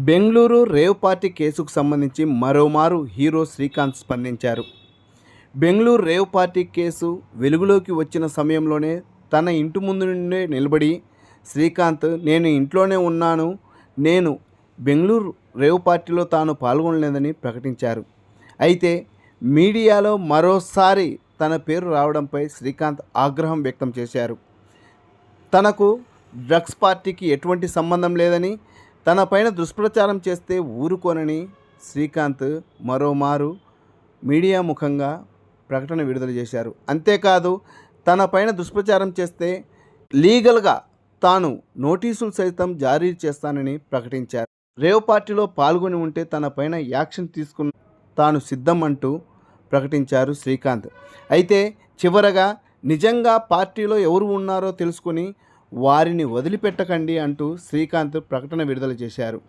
Bengaluru rave party కేసుకు సంబంధించి మరోమారు హీరో శ్రీకాంత్ స్పందించారు. బెంగళూరు రేవ్ పార్టీ కేసు వెలుగులోకి వచ్చిన సమయంలోనే తన ఇంటి ముందు నుండే నిలబడి శ్రీకాంత్, నేను ఇంట్లోనే ఉన్నాను, నేను బెంగళూరు రేవ్ పార్టీలో తాను పాల్గొనలేదని ప్రకటించారు. అయితే మీడియాలో మరోసారి తన పేరు రావడంపై శ్రీకాంత్ ఆగ్రహం వ్యక్తం చేశారు. తనకు డ్రగ్స్ పార్టీకి ఎటువంటి సంబంధం లేదని, తన పైన దుష్ప్రచారం చేస్తే ఊరుకోనని శ్రీకాంత్ మరోమారు మీడియా ముఖంగా ప్రకటన విడుదల చేశారు. అంతేకాదు, తన పైన దుష్ప్రచారం చేస్తే లీగల్గా తాను నోటీసులు సైతం జారీ చేస్తానని ప్రకటించారు. రేవ్ పార్టీలో పాల్గొని ఉంటే తన పైన యాక్షన్ తీసుకుని తాను సిద్ధం అంటూ ప్రకటించారు శ్రీకాంత్. అయితే చివరగా నిజంగా పార్టీలో ఎవరు ఉన్నారో తెలుసుకొని వారిని వదిలిపెట్టకండి అంటూ శ్రీకాంత్ ప్రకటన విడుదల చేశారు.